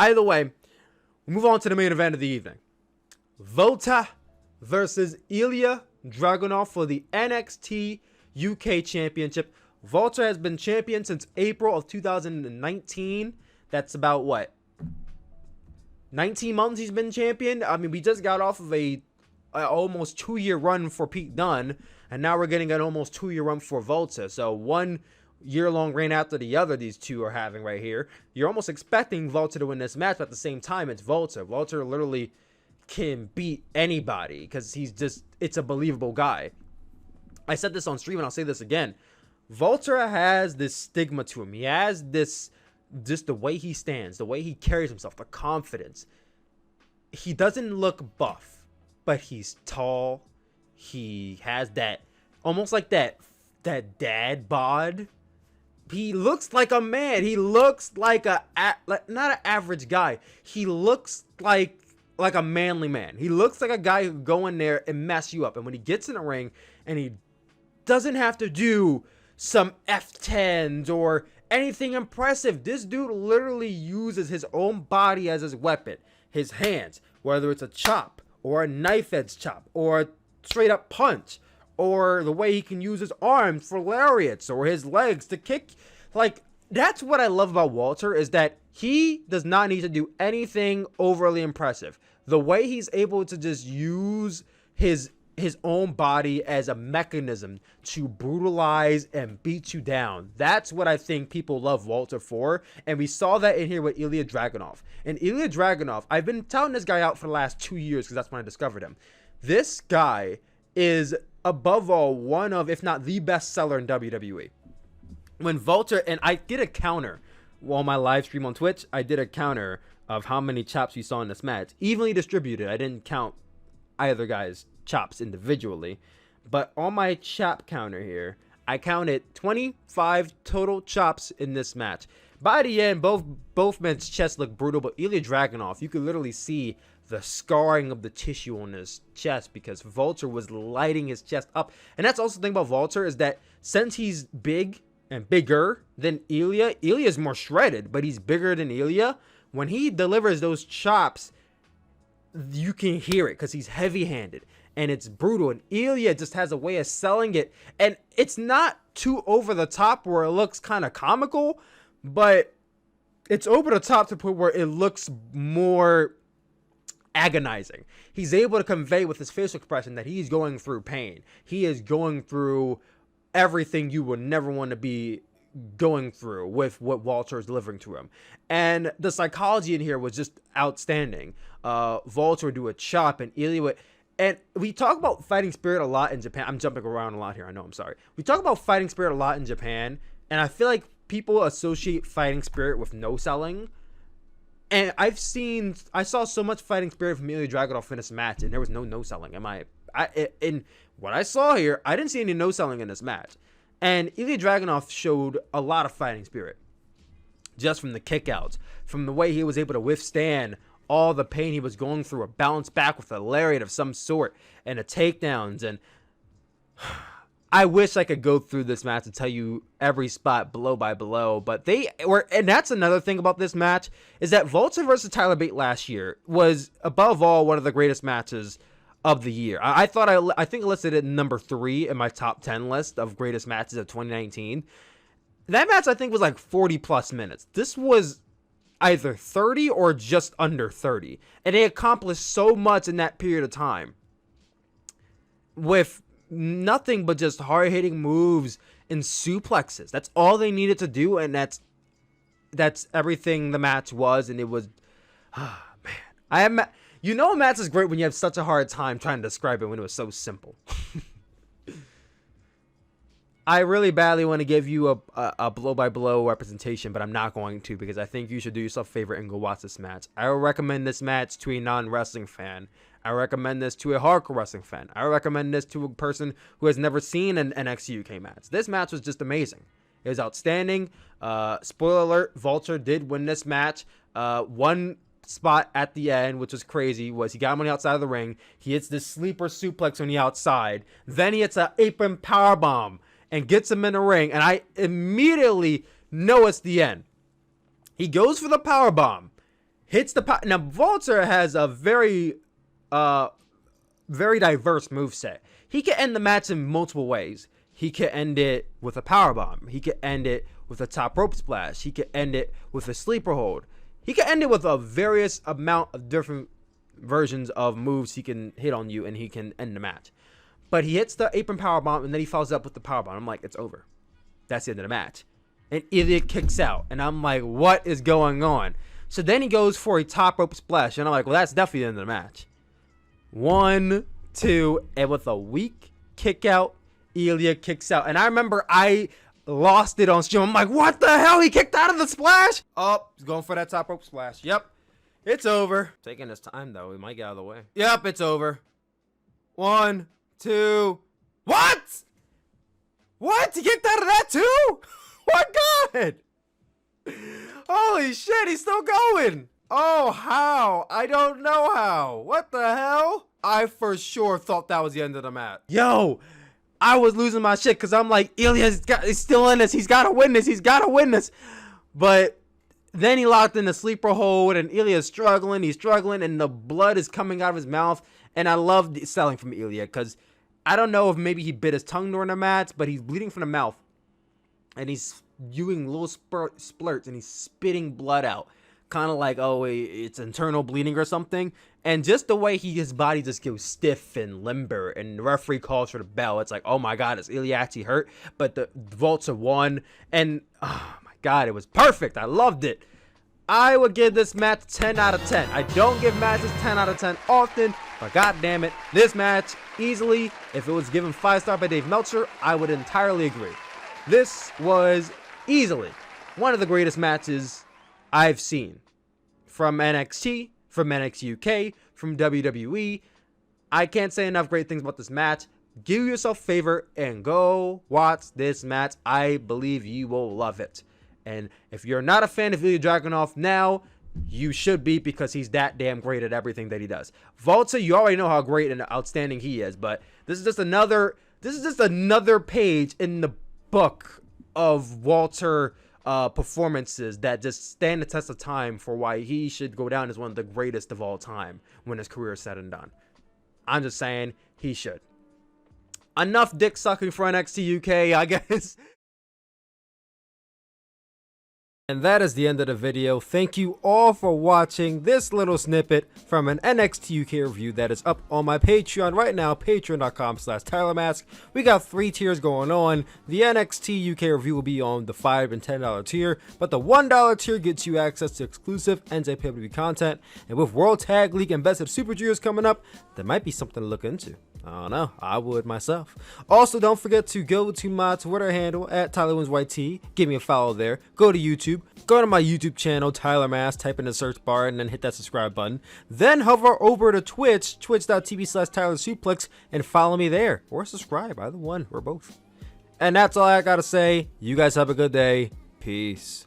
Either way, we move on to the main event of the evening. Volta versus Ilja Dragunov for the NXT UK Championship. Volta has been champion since April of 2019. That's about what? 19 months he's been champion. I mean, we just got off of a almost 2-year run for Pete Dunne, and now we're getting an almost 2-year run for Volta. So 1 year-long reign after the other these two are having right here. You're almost expecting Volta to win this match, but at the same time, it's Volta. Volta literally can beat anybody because it's a believable guy. I said this on stream and I'll say this again. Volta has this stigma to him. He has this, just the way he stands, the way he carries himself, the confidence. He doesn't look buff, but he's tall. He has that, almost like that dad bod. He looks like a man. He looks like not an average guy. He looks like a manly man. He looks like a guy who go in there and mess you up. And when he gets in the ring and he doesn't have to do some F10s or anything impressive, this dude literally uses his own body as his weapon. His hands, whether it's a chop or a knife edge chop or a straight up punch, or the way he can use his arms for lariats or his legs to kick. Like, that's what I love about Walter, is that he does not need to do anything overly impressive. The way he's able to just use his own body as a mechanism to brutalize and beat you down. That's what I think people love Walter for. And we saw that in here with Ilja Dragunov. And Ilja Dragunov, I've been touting this guy out for the last 2 years because that's when I discovered him. This guy is above all one of, if not the best seller in WWE. When Volta, and I did a counter on my live stream on Twitch, I did a counter of how many chops we saw in this match, evenly distributed. I didn't count either guy's chops individually, but on my chop counter here, I counted 25 total chops in this match. By the end, both men's chests look brutal, but Ilja Dragunov, you could literally see the scarring of the tissue on his chest because Volta was lighting his chest up. And that's also the thing about Volta, is that since he's big and bigger than Ilja is more shredded, but he's bigger than Ilja. When he delivers those chops, you can hear it because he's heavy-handed and it's brutal. And Ilja just has a way of selling it, and it's not too over the top where it looks kind of comical, but it's over the top to the point where it looks more agonizing. He's able to convey with his facial expression that he's going through pain. He is going through everything you would never want to be going through with what Walter is delivering to him. And the psychology in here was just outstanding. Walter would do a chop and Ilja would, and we talk about fighting spirit a lot in Japan. I'm jumping around a lot here, I know, I'm sorry. We talk about fighting spirit a lot in Japan, and I feel like people associate fighting spirit with no selling. And I saw so much fighting spirit from Ilja Dragunov in this match, and there was no selling. In what I saw here, I didn't see any no selling in this match. And Ilja Dragunov showed a lot of fighting spirit, just from the kickouts, from the way he was able to withstand all the pain he was going through, or bounce back with a lariat of some sort, and the takedowns. And I wish I could go through this match and tell you every spot blow by blow, but and that's another thing about this match, is that Volta versus Tyler Bate last year was above all one of the greatest matches of the year. I think I listed it number 3 in my top 10 list of greatest matches of 2019. That match I think was like 40 plus minutes. This was either 30 or just under 30, and they accomplished so much in that period of time with nothing but just hard-hitting moves and suplexes. That's all they needed to do, and that's everything the match was. And it was, man, you know, a match is great when you have such a hard time trying to describe it when it was so simple. I really badly want to give you a blow-by-blow representation, but I'm not going to, because I think you should do yourself a favor and go watch this match. I will recommend this match to a non-wrestling fan. I recommend this to a hardcore wrestling fan. I recommend this to a person who has never seen an NXT UK match. This match was just amazing. It was outstanding. Spoiler alert, Volta did win this match. One spot at the end, which was crazy, was he got him on the outside of the ring. He hits this sleeper suplex on the outside. Then he hits an apron powerbomb and gets him in the ring. And I immediately know it's the end. He goes for the powerbomb. hits the now Walter has a very diverse moveset. He can end the match in multiple ways. He can end it with a powerbomb. He can end it with a top rope splash. He can end it with a sleeper hold. He can end it with a various amount of different versions of moves he can hit on you, and he can end the match. But he hits the apron powerbomb, and then he follows up with the powerbomb. I'm like, it's over. That's the end of the match. And Ilja kicks out, and I'm like, what is going on? So then he goes for a top rope splash, and I'm like, well, that's definitely the end of the match. 1, 2, and with a weak kick out, Ilja kicks out. And I remember I lost it on stream. I'm like, what the hell? He kicked out of the splash? Oh, he's going for that top rope splash. Yep. It's over. Taking his time, though. We might get out of the way. Yep, it's over. 1, 2. What? What? He kicked out of that, too? My God. Holy shit, he's still going. Oh, how? I don't know how. What the hell? I for sure thought that was the end of the match. Yo, I was losing my shit because I'm like, Ilja's still in this. He's got to win this. He's got to win this. But then he locked in the sleeper hold, and Ilja's struggling. He's struggling, and the blood is coming out of his mouth. And I love selling from Ilja because I don't know if maybe he bit his tongue during the match, but he's bleeding from the mouth. And he's doing little splurts, and he's spitting blood out. Kind of like, oh, it's internal bleeding or something. And just the way his body just goes stiff and limber, and the referee calls for the bell. It's like, oh my God, is Ilja actually hurt? But the Walter won, and oh my God, it was perfect. I loved it. I would give this match 10 out of 10. I don't give matches 10 out of 10 often, but God damn it, this match easily, if it was given 5-star by Dave Meltzer, I would entirely agree. This was easily one of the greatest matches I've seen from NXT, from NXT UK, from WWE. I can't say enough great things about this match. Do yourself a favor and go watch this match. I believe you will love it. And if you're not a fan of Ilja Dragunov now, you should be, because he's that damn great at everything that he does. Walter, you already know how great and outstanding he is, but this is just another page in the book of Walter performances that just stand the test of time for why he should go down as one of the greatest of all time when his career is said and done. I'm just saying he should. Enough dick sucking for NXT UK, I guess. And that is the end of the video. Thank you all for watching this little snippet from an NXT UK review that is up on my Patreon right now, patreon.com/TylerMask. We got 3 tiers going on. The NXT UK review will be on the $5 and $10 tier, but the $1 tier gets you access to exclusive NJPW content. And with World Tag League and Best of Super Juniors coming up, there might be something to look into. I don't know. I would myself. Also, don't forget to go to my Twitter handle at TylerWinsYT. Give me a follow there. Go to YouTube. Go to my YouTube channel, Tyler Mask. Type in the search bar and then hit that subscribe button. Then hover over to Twitch, twitch.tv/TylerSuplex, and follow me there. Or subscribe. Either one or both. And that's all I gotta say. You guys have a good day. Peace.